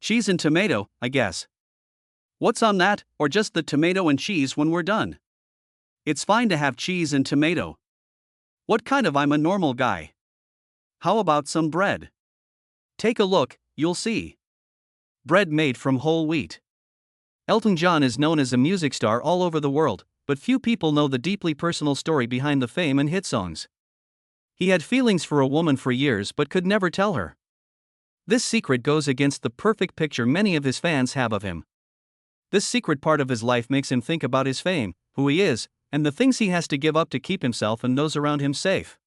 Cheese and tomato, I guess. What's on that, or just the tomato and cheese when we're done? It's fine to have cheese and tomato. What kind of I'm a normal guy? How about some bread? Take a look, you'll see. Bread made from whole wheat. Elton John is known as a music star all over the world, but few people know the deeply personal story behind the fame and hit songs. He had feelings for a woman for years but could never tell her. This secret goes against the perfect picture many of his fans have of him. This secret part of his life makes him think about his fame, who he is, and the things he has to give up to keep himself and those around him safe.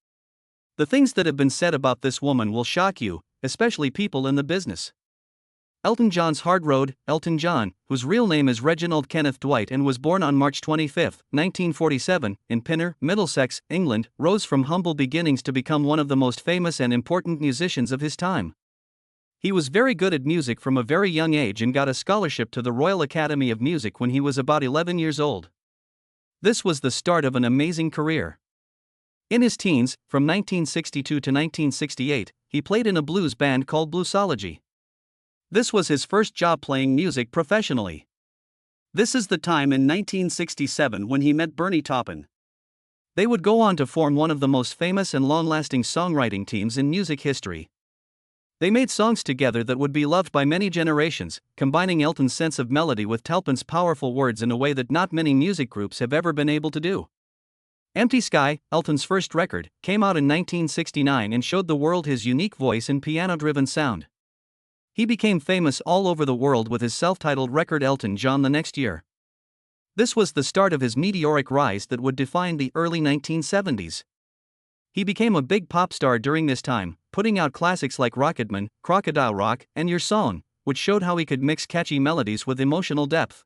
The things that have been said about this woman will shock you, especially people in the business. Elton John's hard road. Elton John, whose real name is Reginald Kenneth Dwight and was born on March 25, 1947, in Pinner, Middlesex, England, rose from humble beginnings to become one of the most famous and important musicians of his time. He was very good at music from a very young age and got a scholarship to the Royal Academy of Music when he was about 11 years old. This was the start of an amazing career. In his teens, from 1962 to 1968, he played in a blues band called Bluesology. This was his first job playing music professionally. This is the time in 1967 when he met Bernie Taupin. They would go on to form one of the most famous and long-lasting songwriting teams in music history. They made songs together that would be loved by many generations, combining Elton's sense of melody with Taupin's powerful words in a way that not many music groups have ever been able to do. Empty Sky, Elton's first record, came out in 1969 and showed the world his unique voice and piano-driven sound. He became famous all over the world with his self-titled record Elton John the next year. This was the start of his meteoric rise that would define the early 1970s. He became a big pop star during this time, putting out classics like Rocketman, Crocodile Rock, and Your Song, which showed how he could mix catchy melodies with emotional depth.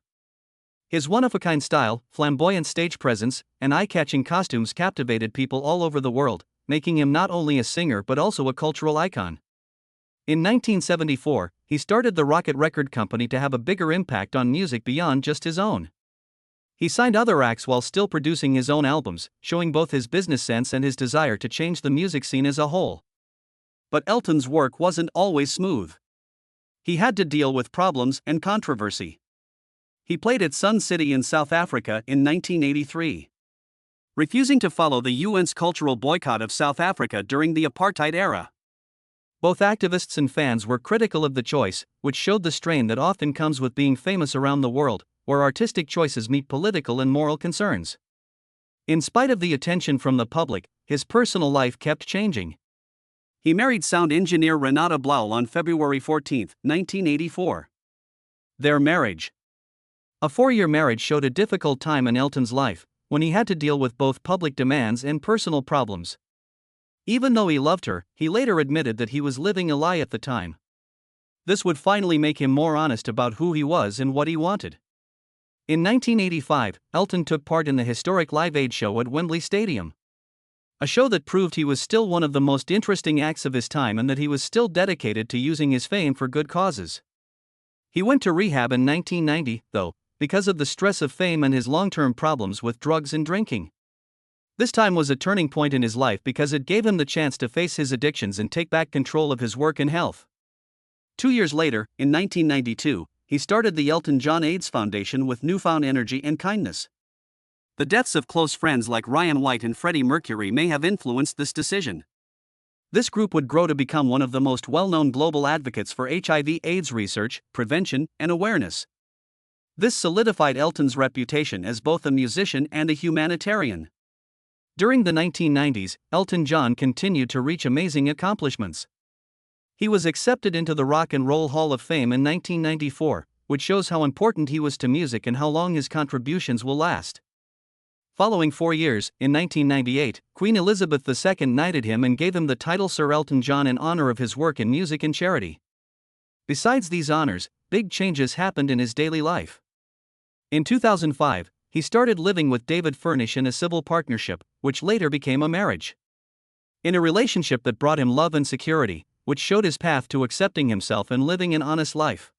His one-of-a-kind style, flamboyant stage presence, and eye-catching costumes captivated people all over the world, making him not only a singer but also a cultural icon. In 1974, he started the Rocket Record Company to have a bigger impact on music beyond just his own. He signed other acts while still producing his own albums, showing both his business sense and his desire to change the music scene as a whole. But Elton's work wasn't always smooth. He had to deal with problems and controversy. He played at Sun City in South Africa in 1983. Refusing to follow the UN's cultural boycott of South Africa during the apartheid era. Both activists and fans were critical of the choice, which showed the strain that often comes with being famous around the world, where artistic choices meet political and moral concerns. In spite of the attention from the public, his personal life kept changing. He married sound engineer Renata Blaul on February 14, 1984. Their marriage. A 4-year marriage showed a difficult time in Elton's life, when he had to deal with both public demands and personal problems. Even though he loved her, he later admitted that he was living a lie at the time. This would finally make him more honest about who he was and what he wanted. In 1985, Elton took part in the historic Live Aid show at Wembley Stadium. A show that proved he was still one of the most interesting acts of his time and that he was still dedicated to using his fame for good causes. He went to rehab in 1990, though, because of the stress of fame and his long-term problems with drugs and drinking. This time was a turning point in his life because it gave him the chance to face his addictions and take back control of his work and health. 2 years later, in 1992, he started the Elton John AIDS Foundation with newfound energy and kindness. The deaths of close friends like Ryan White and Freddie Mercury may have influenced this decision. This group would grow to become one of the most well-known global advocates for HIV/AIDS research, prevention, and awareness. This solidified Elton's reputation as both a musician and a humanitarian. During the 1990s, Elton John continued to reach amazing accomplishments. He was accepted into the Rock and Roll Hall of Fame in 1994, which shows how important he was to music and how long his contributions will last. Following 4 years, in 1998, Queen Elizabeth II knighted him and gave him the title Sir Elton John in honor of his work in music and charity. Besides these honors, big changes happened in his daily life. In 2005, he started living with David Furnish in a civil partnership, which later became a marriage. In a relationship that brought him love and security, which showed his path to accepting himself and living an honest life.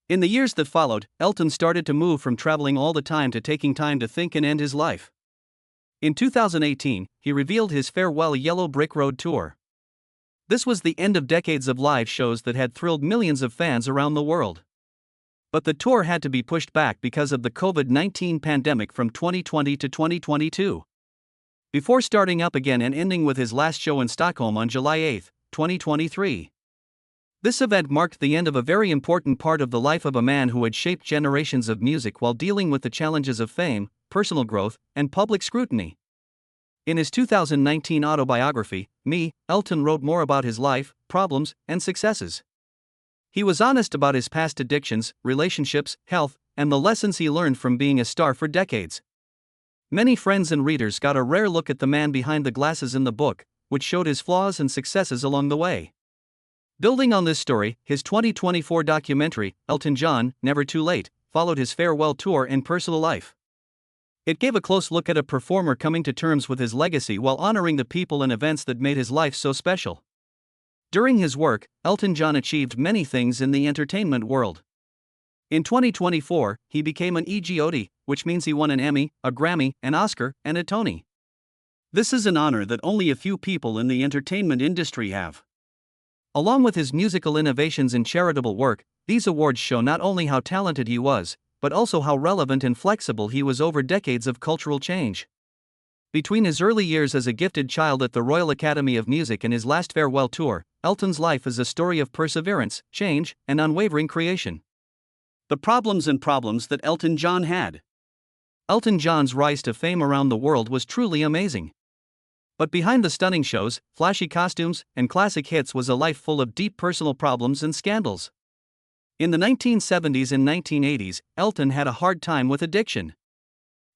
In the years that followed, Elton started to move from traveling all the time to taking time to think and end his life. In 2018, he revealed his farewell Yellow Brick Road tour. This was the end of decades of live shows that had thrilled millions of fans around the world. But the tour had to be pushed back because of the COVID-19 pandemic from 2020 to 2022. Before starting up again and ending with his last show in Stockholm on July 8, 2023. This event marked the end of a very important part of the life of a man who had shaped generations of music while dealing with the challenges of fame, personal growth, and public scrutiny. In his 2019 autobiography, Me, Elton wrote more about his life, problems, and successes. He was honest about his past addictions, relationships, health, and the lessons he learned from being a star for decades. Many friends and readers got a rare look at the man behind the glasses in the book, which showed his flaws and successes along the way. Building on this story, his 2024 documentary, Elton John, Never Too Late, followed his farewell tour and personal life. It gave a close look at a performer coming to terms with his legacy while honoring the people and events that made his life so special. During his work, Elton John achieved many things in the entertainment world. In 2024, he became an EGOT, which means he won an Emmy, a Grammy, an Oscar, and a Tony. This is an honor that only a few people in the entertainment industry have. Along with his musical innovations and charitable work, these awards show not only how talented he was, but also how relevant and flexible he was over decades of cultural change. Between his early years as a gifted child at the Royal Academy of Music and his last farewell tour, Elton's life is a story of perseverance, change, and unwavering creation. The problems that Elton John had. Elton John's rise to fame around the world was truly amazing. But behind the stunning shows, flashy costumes, and classic hits was a life full of deep personal problems and scandals. In the 1970s and 1980s, Elton had a hard time with addiction.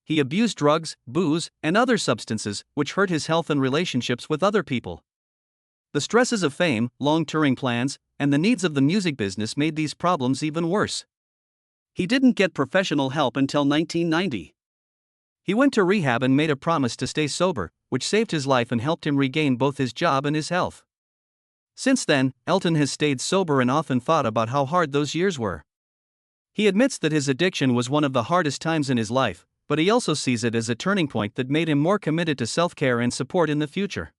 He abused drugs, booze, and other substances, which hurt his health and relationships with other people. The stresses of fame, long touring plans, and the needs of the music business made these problems even worse. He didn't get professional help until 1990. He went to rehab and made a promise to stay sober, which saved his life and helped him regain both his job and his health. Since then, Elton has stayed sober and often thought about how hard those years were. He admits that his addiction was one of the hardest times in his life, but he also sees it as a turning point that made him more committed to self-care and support in the future.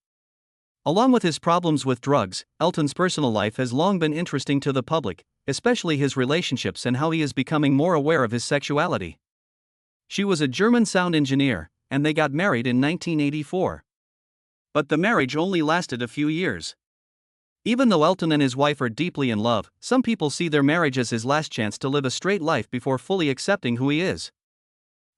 Along with his problems with drugs, Elton's personal life has long been interesting to the public, especially his relationships and how he is becoming more aware of his sexuality. She was a German sound engineer, and they got married in 1984. But the marriage only lasted a few years. Even though Elton and his wife are deeply in love, some people see their marriage as his last chance to live a straight life before fully accepting who he is.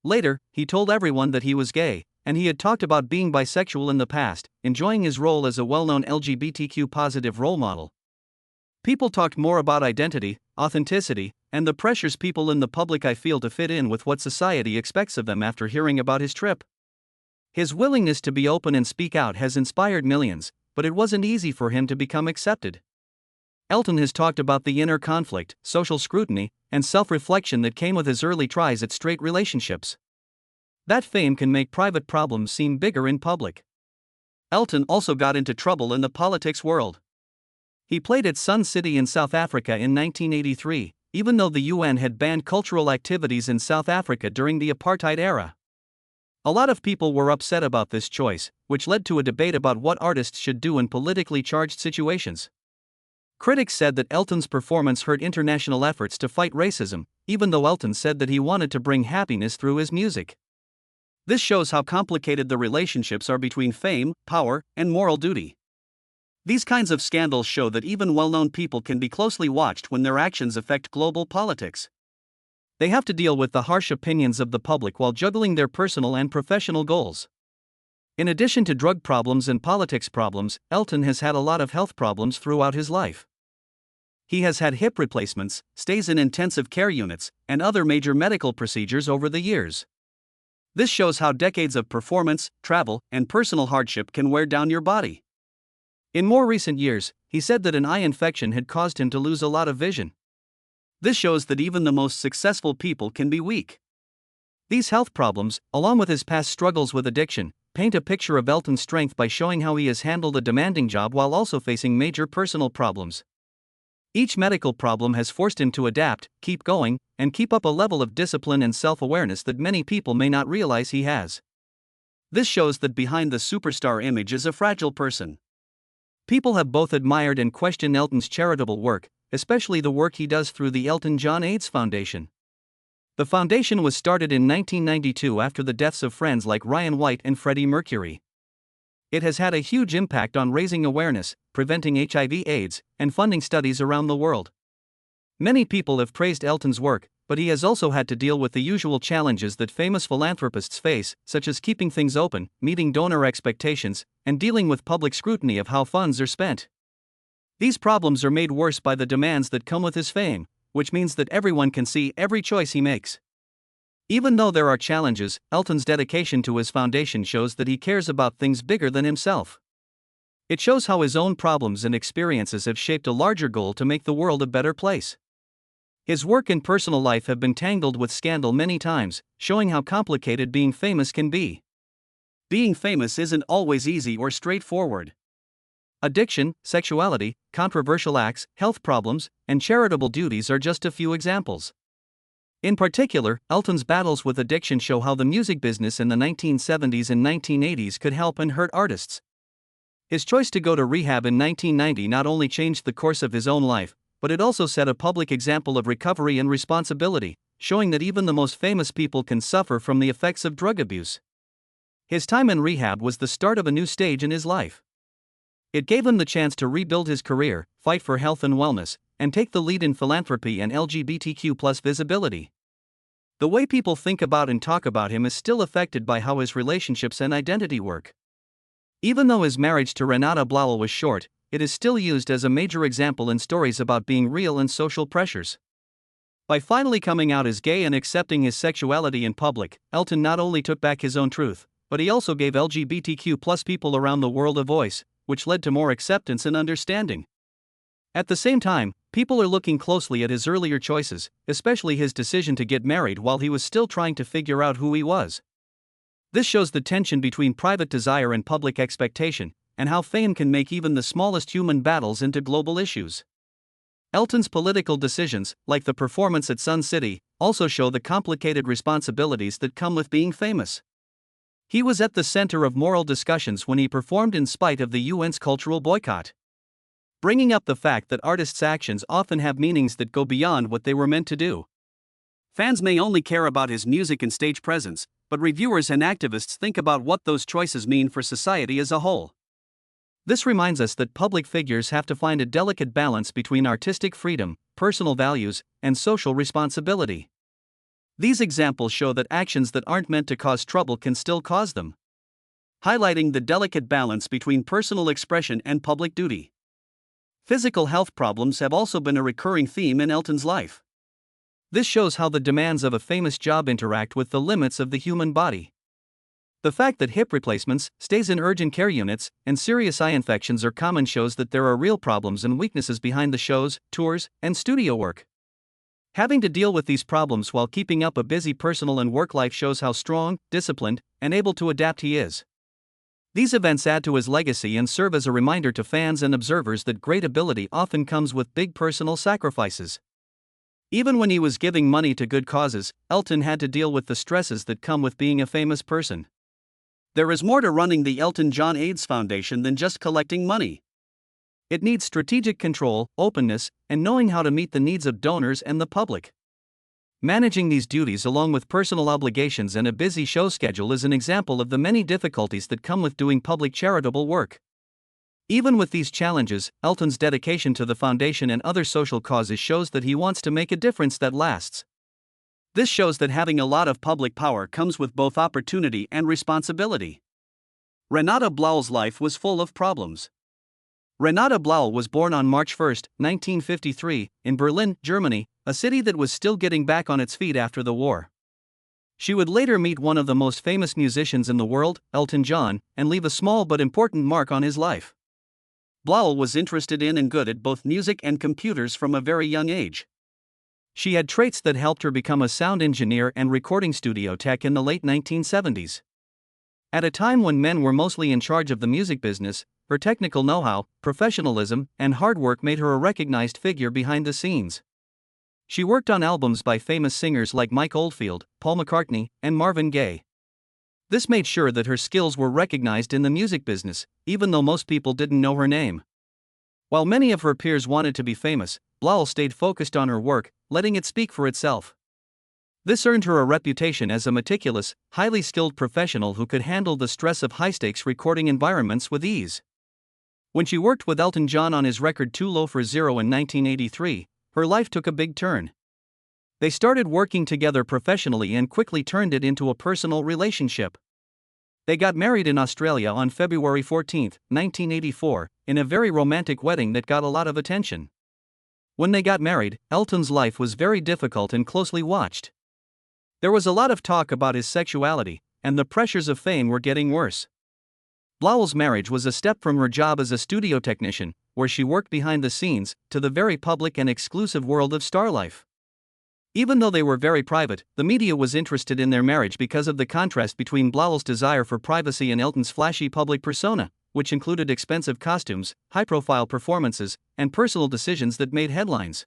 Later, he told everyone that he was gay, and he had talked about being bisexual in the past, enjoying his role as a well-known LGBTQ-positive role model. People talked more about identity, authenticity, and the pressures people in the public eye feel to fit in with what society expects of them after hearing about his trip. His willingness to be open and speak out has inspired millions, but it wasn't easy for him to become accepted. Elton has talked about the inner conflict, social scrutiny, and self-reflection that came with his early tries at straight relationships. That fame can make private problems seem bigger in public. Elton also got into trouble in the politics world. He played at Sun City in South Africa in 1983, even though the UN had banned cultural activities in South Africa during the apartheid era. A lot of people were upset about this choice, which led to a debate about what artists should do in politically charged situations. Critics said that Elton's performance hurt international efforts to fight racism, even though Elton said that he wanted to bring happiness through his music. This shows how complicated the relationships are between fame, power, and moral duty. These kinds of scandals show that even well-known people can be closely watched when their actions affect global politics. They have to deal with the harsh opinions of the public while juggling their personal and professional goals. In addition to drug problems and politics problems, Elton has had a lot of health problems throughout his life. He has had hip replacements, stays in intensive care units, and other major medical procedures over the years. This shows how decades of performance, travel, and personal hardship can wear down your body. In more recent years, he said that an eye infection had caused him to lose a lot of vision. This shows that even the most successful people can be weak. These health problems, along with his past struggles with addiction, paint a picture of Elton's strength by showing how he has handled a demanding job while also facing major personal problems. Each medical problem has forced him to adapt, keep going, and keep up a level of discipline and self-awareness that many people may not realize he has. This shows that behind the superstar image is a fragile person. People have both admired and questioned Elton's charitable work, especially the work he does through the Elton John AIDS Foundation. The foundation was started in 1992 after the deaths of friends like Ryan White and Freddie Mercury. It has had a huge impact on raising awareness, preventing HIV/AIDS, and funding studies around the world. Many people have praised Elton's work, but he has also had to deal with the usual challenges that famous philanthropists face, such as keeping things open, meeting donor expectations, and dealing with public scrutiny of how funds are spent. These problems are made worse by the demands that come with his fame, which means that everyone can see every choice he makes. Even though there are challenges, Elton's dedication to his foundation shows that he cares about things bigger than himself. It shows how his own problems and experiences have shaped a larger goal to make the world a better place. His work and personal life have been tangled with scandal many times, showing how complicated being famous can be. Being famous isn't always easy or straightforward. Addiction, sexuality, controversial acts, health problems, and charitable duties are just a few examples. In particular, Elton's battles with addiction show how the music business in the 1970s and 1980s could help and hurt artists. His choice to go to rehab in 1990 not only changed the course of his own life, but it also set a public example of recovery and responsibility, showing that even the most famous people can suffer from the effects of drug abuse. His time in rehab was the start of a new stage in his life. It gave him the chance to rebuild his career, fight for health and wellness, and take the lead in philanthropy and LGBTQ+ visibility. The way people think about and talk about him is still affected by how his relationships and identity work. Even though his marriage to Renata Blauel was short, it is still used as a major example in stories about being real and social pressures. By finally coming out as gay and accepting his sexuality in public, Elton not only took back his own truth, but he also gave LGBTQ+ people around the world a voice, which led to more acceptance and understanding. At the same time, people are looking closely at his earlier choices, especially his decision to get married while he was still trying to figure out who he was. This shows the tension between private desire and public expectation, and how fame can make even the smallest human battles into global issues. Elton's political decisions, like the performance at Sun City, also show the complicated responsibilities that come with being famous. He was at the center of moral discussions when he performed in spite of the UN's cultural boycott, bringing up the fact that artists' actions often have meanings that go beyond what they were meant to do. Fans may only care about his music and stage presence, but reviewers and activists think about what those choices mean for society as a whole. This reminds us that public figures have to find a delicate balance between artistic freedom, personal values, and social responsibility. These examples show that actions that aren't meant to cause trouble can still cause them, highlighting the delicate balance between personal expression and public duty. Physical health problems have also been a recurring theme in Elton's life. This shows how the demands of a famous job interact with the limits of the human body. The fact that hip replacements, stays in urgent care units, and serious eye infections are common shows that there are real problems and weaknesses behind the shows, tours, and studio work. Having to deal with these problems while keeping up a busy personal and work life shows how strong, disciplined, and able to adapt he is. These events add to his legacy and serve as a reminder to fans and observers that great ability often comes with big personal sacrifices. Even when he was giving money to good causes, Elton had to deal with the stresses that come with being a famous person. There is more to running the Elton John AIDS Foundation than just collecting money. It needs strategic control, openness, and knowing how to meet the needs of donors and the public. Managing these duties along with personal obligations and a busy show schedule is an example of the many difficulties that come with doing public charitable work. Even with these challenges, Elton's dedication to the foundation and other social causes shows that he wants to make a difference that lasts. This shows that having a lot of public power comes with both opportunity and responsibility. Renata Blauel's life was full of problems. Renata Blauel was born on March 1, 1953, in Berlin, Germany, a city that was still getting back on its feet after the war. She would later meet one of the most famous musicians in the world, Elton John, and leave a small but important mark on his life. Blauel was interested in and good at both music and computers from a very young age. She had traits that helped her become a sound engineer and recording studio tech in the late 1970s. At a time when men were mostly in charge of the music business, her technical know-how, professionalism, and hard work made her a recognized figure behind the scenes. She worked on albums by famous singers like Mike Oldfield, Paul McCartney, and Marvin Gaye. This made sure that her skills were recognized in the music business, even though most people didn't know her name. While many of her peers wanted to be famous, Blowell stayed focused on her work, letting it speak for itself. This earned her a reputation as a meticulous, highly skilled professional who could handle the stress of high-stakes recording environments with ease. When she worked with Elton John on his record Too Low for Zero in 1983, her life took a big turn. They started working together professionally and quickly turned it into a personal relationship. They got married in Australia on February 14, 1984, in a very romantic wedding that got a lot of attention. When they got married, Elton's life was very difficult and closely watched. There was a lot of talk about his sexuality, and the pressures of fame were getting worse. Blowell's marriage was a step from her job as a studio technician, where she worked behind the scenes, to the very public and exclusive world of star life. Even though they were very private, the media was interested in their marriage because of the contrast between Blowell's desire for privacy and Elton's flashy public persona, which included expensive costumes, high-profile performances, and personal decisions that made headlines.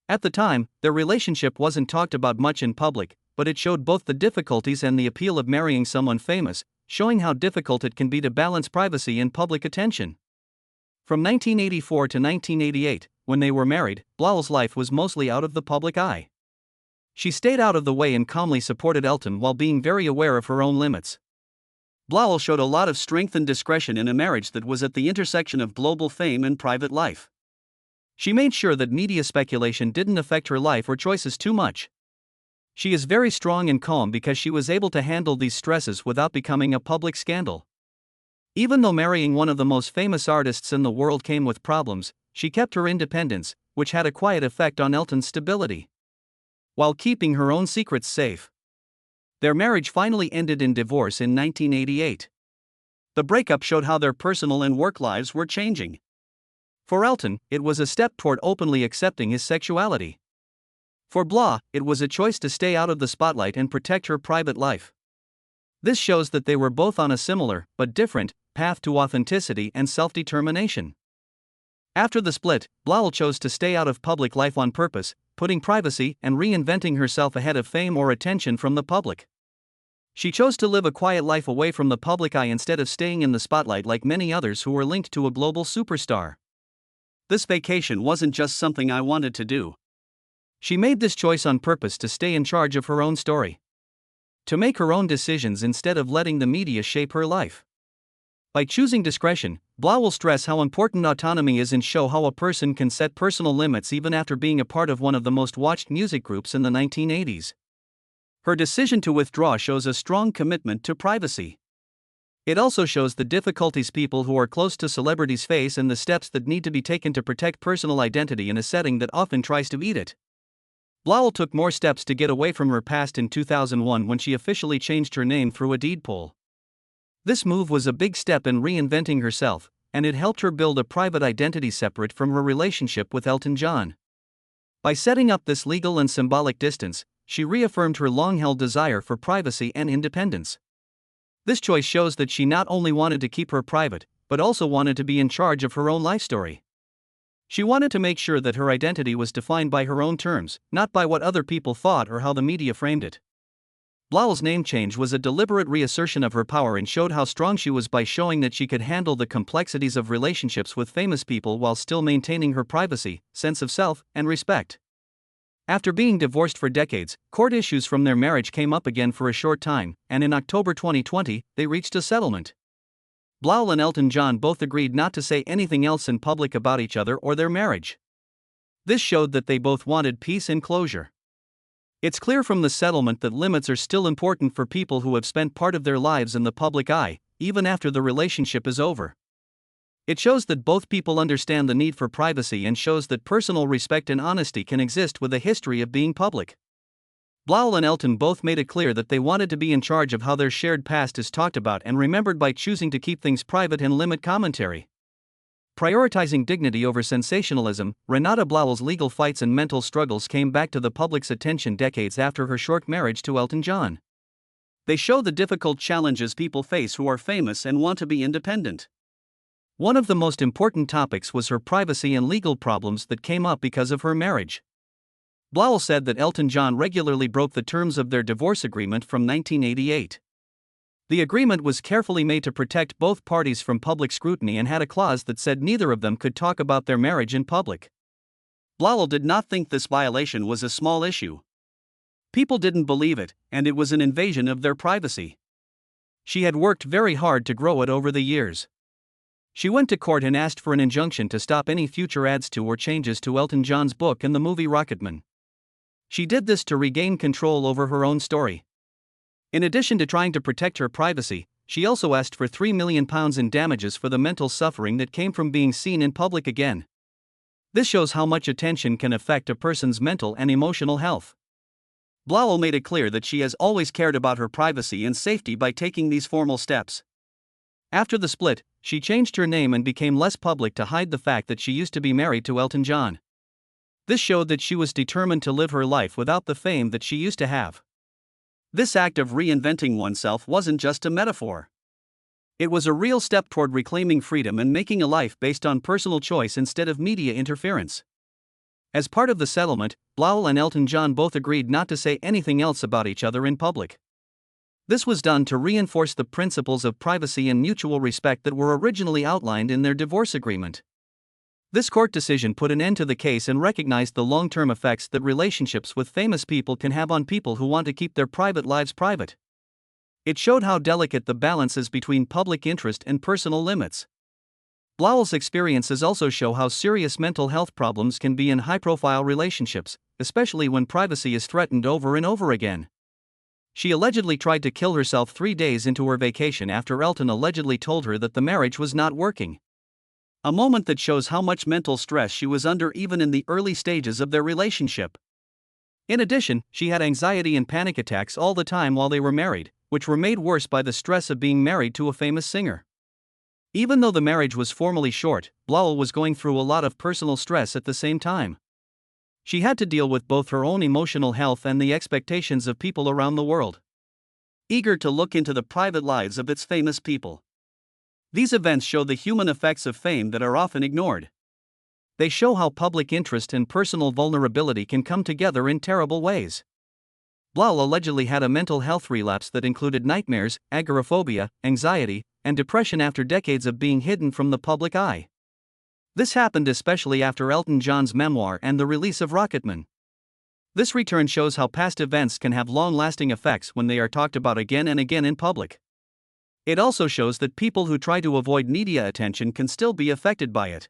At the time, their relationship wasn't talked about much in public, but it showed both the difficulties and the appeal of marrying someone famous, showing how difficult it can be to balance privacy and public attention. From 1984 to 1988, when they were married, Blowell's life was mostly out of the public eye. She stayed out of the way and calmly supported Elton while being very aware of her own limits. Blowell showed a lot of strength and discretion in a marriage that was at the intersection of global fame and private life. She made sure that media speculation didn't affect her life or choices too much. She is very strong and calm because she was able to handle these stresses without becoming a public scandal. Even though marrying one of the most famous artists in the world came with problems, she kept her independence, which had a quiet effect on Elton's stability, while keeping her own secrets safe. Their marriage finally ended in divorce in 1988. The breakup showed how their personal and work lives were changing. For Elton, it was a step toward openly accepting his sexuality. For Blah, it was a choice to stay out of the spotlight and protect her private life. This shows that they were both on a similar, but different, path to authenticity and self-determination. After the split, Blowell chose to stay out of public life on purpose, putting privacy and reinventing herself ahead of fame or attention from the public. She chose to live a quiet life away from the public eye instead of staying in the spotlight like many others who were linked to a global superstar. This vacation wasn't just something I wanted to do. She made this choice on purpose to stay in charge of her own story, to make her own decisions instead of letting the media shape her life. By choosing discretion, Blah will stress how important autonomy is and show how a person can set personal limits even after being a part of one of the most watched music groups in the 1980s. Her decision to withdraw shows a strong commitment to privacy. It also shows the difficulties people who are close to celebrities face and the steps that need to be taken to protect personal identity in a setting that often tries to eat it. Blowell took more steps to get away from her past in 2001 when she officially changed her name through a deed poll. This move was a big step in reinventing herself, and it helped her build a private identity separate from her relationship with Elton John. By setting up this legal and symbolic distance, she reaffirmed her long-held desire for privacy and independence. This choice shows that she not only wanted to keep her private, but also wanted to be in charge of her own life story. She wanted to make sure that her identity was defined by her own terms, not by what other people thought or how the media framed it. Blowell's name change was a deliberate reassertion of her power and showed how strong she was by showing that she could handle the complexities of relationships with famous people while still maintaining her privacy, sense of self, and respect. After being divorced for decades, court issues from their marriage came up again for a short time, and in October 2020, they reached a settlement. Blowell and Elton John both agreed not to say anything else in public about each other or their marriage. This showed that they both wanted peace and closure. It's clear from the settlement that limits are still important for people who have spent part of their lives in the public eye, even after the relationship is over. It shows that both people understand the need for privacy and shows that personal respect and honesty can exist with a history of being public. Blowell and Elton both made it clear that they wanted to be in charge of how their shared past is talked about and remembered by choosing to keep things private and limit commentary. Prioritizing dignity over sensationalism, Renata Blowell's legal fights and mental struggles came back to the public's attention decades after her short marriage to Elton John. They show the difficult challenges people face who are famous and want to be independent. One of the most important topics was her privacy and legal problems that came up because of her marriage. Blowell said that Elton John regularly broke the terms of their divorce agreement from 1988. The agreement was carefully made to protect both parties from public scrutiny and had a clause that said neither of them could talk about their marriage in public. Blowell did not think this violation was a small issue. People didn't believe it, and it was an invasion of their privacy. She had worked very hard to grow it over the years. She went to court and asked for an injunction to stop any future ads to or changes to Elton John's book and the movie Rocketman. She did this to regain control over her own story. In addition to trying to protect her privacy, she also asked for £3 million in damages for the mental suffering that came from being seen in public again. This shows how much attention can affect a person's mental and emotional health. Blowell made it clear that she has always cared about her privacy and safety by taking these formal steps. After the split, she changed her name and became less public to hide the fact that she used to be married to Elton John. This showed that she was determined to live her life without the fame that she used to have. This act of reinventing oneself wasn't just a metaphor. It was a real step toward reclaiming freedom and making a life based on personal choice instead of media interference. As part of the settlement, Blowell and Elton John both agreed not to say anything else about each other in public. This was done to reinforce the principles of privacy and mutual respect that were originally outlined in their divorce agreement. This court decision put an end to the case and recognized the long-term effects that relationships with famous people can have on people who want to keep their private lives private. It showed how delicate the balance is between public interest and personal limits. Blowell's experiences also show how serious mental health problems can be in high-profile relationships, especially when privacy is threatened over and over again. She allegedly tried to kill herself 3 days into her vacation after Elton allegedly told her that the marriage was not working. A moment that shows how much mental stress she was under even in the early stages of their relationship. In addition, she had anxiety and panic attacks all the time while they were married, which were made worse by the stress of being married to a famous singer. Even though the marriage was formally short, Blowell was going through a lot of personal stress at the same time. She had to deal with both her own emotional health and the expectations of people around the world, eager to look into the private lives of its famous people. These events show the human effects of fame that are often ignored. They show how public interest and personal vulnerability can come together in terrible ways. Blowell allegedly had a mental health relapse that included nightmares, agoraphobia, anxiety, and depression after decades of being hidden from the public eye. This happened especially after Elton John's memoir and the release of Rocketman. This return shows how past events can have long-lasting effects when they are talked about again and again in public. It also shows that people who try to avoid media attention can still be affected by it.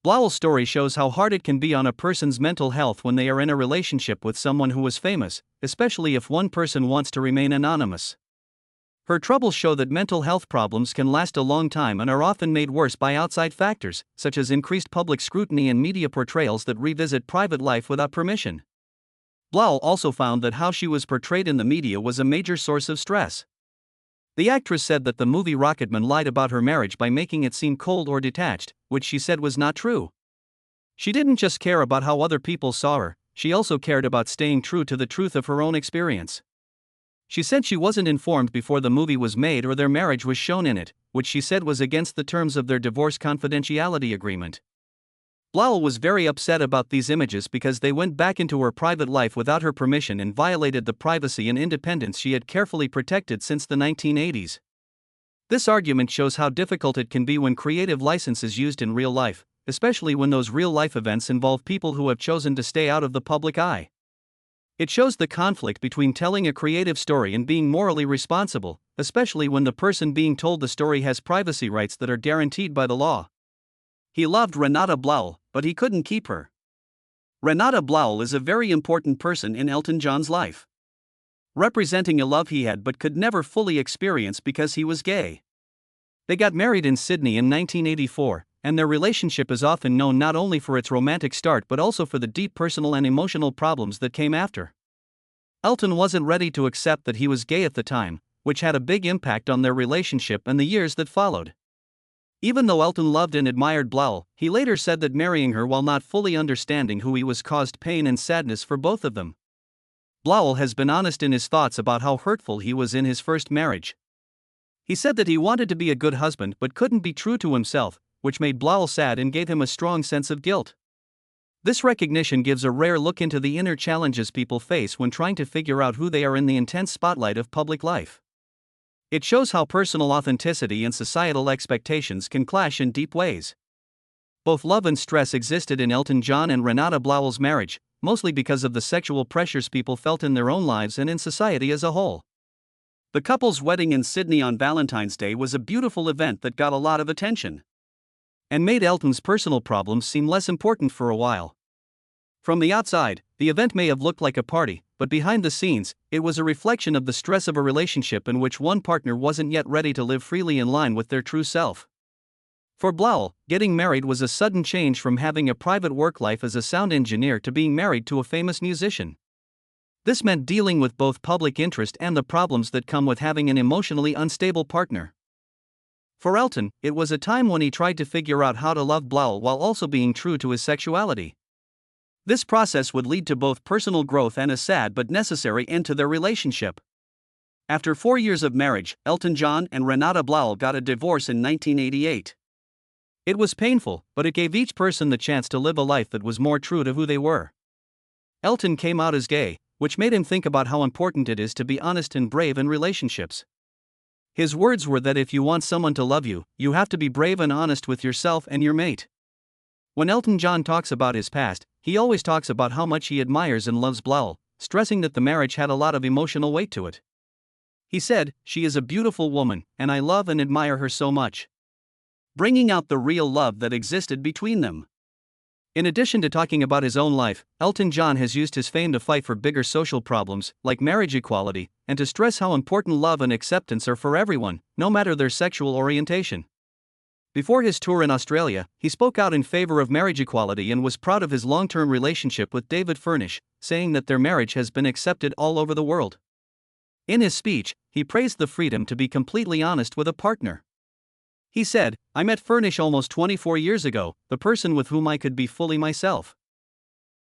Blowell's story shows how hard it can be on a person's mental health when they are in a relationship with someone who is famous, especially if one person wants to remain anonymous. Her troubles show that mental health problems can last a long time and are often made worse by outside factors, such as increased public scrutiny and media portrayals that revisit private life without permission. Blowell also found that how she was portrayed in the media was a major source of stress. The actress said that the movie Rocketman lied about her marriage by making it seem cold or detached, which she said was not true. She didn't just care about how other people saw her, she also cared about staying true to the truth of her own experience. She said she wasn't informed before the movie was made or their marriage was shown in it, which she said was against the terms of their divorce confidentiality agreement. Blowell was very upset about these images because they went back into her private life without her permission and violated the privacy and independence she had carefully protected since the 1980s. This argument shows how difficult it can be when creative license is used in real life, especially when those real-life events involve people who have chosen to stay out of the public eye. It shows the conflict between telling a creative story and being morally responsible, especially when the person being told the story has privacy rights that are guaranteed by the law. He loved Renata Blowell, but he couldn't keep her. Renata Blowell is a very important person in Elton John's life, representing a love he had but could never fully experience because he was gay. They got married in Sydney in 1984, and their relationship is often known not only for its romantic start but also for the deep personal and emotional problems that came after. Elton wasn't ready to accept that he was gay at the time, which had a big impact on their relationship and the years that followed. Even though Elton loved and admired Blowell, he later said that marrying her while not fully understanding who he was caused pain and sadness for both of them. Blowell has been honest in his thoughts about how hurtful he was in his first marriage. He said that he wanted to be a good husband but couldn't be true to himself, which made Blowell sad and gave him a strong sense of guilt. This recognition gives a rare look into the inner challenges people face when trying to figure out who they are in the intense spotlight of public life. It shows how personal authenticity and societal expectations can clash in deep ways. Both love and stress existed in Elton John and Renata Blowell's marriage, mostly because of the sexual pressures people felt in their own lives and in society as a whole. The couple's wedding in Sydney on Valentine's Day was a beautiful event that got a lot of attention and made Elton's personal problems seem less important for a while. From the outside, the event may have looked like a party, but behind the scenes, it was a reflection of the stress of a relationship in which one partner wasn't yet ready to live freely in line with their true self. For Blowell, getting married was a sudden change from having a private work life as a sound engineer to being married to a famous musician. This meant dealing with both public interest and the problems that come with having an emotionally unstable partner. For Elton, it was a time when he tried to figure out how to love Blowell while also being true to his sexuality. This process would lead to both personal growth and a sad but necessary end to their relationship. After 4 years of marriage, Elton John and Renata Blowell got a divorce in 1988. It was painful, but it gave each person the chance to live a life that was more true to who they were. Elton came out as gay, which made him think about how important it is to be honest and brave in relationships. His words were that if you want someone to love you, you have to be brave and honest with yourself and your mate. When Elton John talks about his past, he always talks about how much he admires and loves Blowell, stressing that the marriage had a lot of emotional weight to it. He said, "She is a beautiful woman, and I love and admire her so much," bringing out the real love that existed between them. In addition to talking about his own life, Elton John has used his fame to fight for bigger social problems, like marriage equality, and to stress how important love and acceptance are for everyone, no matter their sexual orientation. Before his tour in Australia, he spoke out in favor of marriage equality and was proud of his long-term relationship with David Furnish, saying that their marriage has been accepted all over the world. In his speech, he praised the freedom to be completely honest with a partner. He said, "I met Furnish almost 24 years ago, the person with whom I could be fully myself.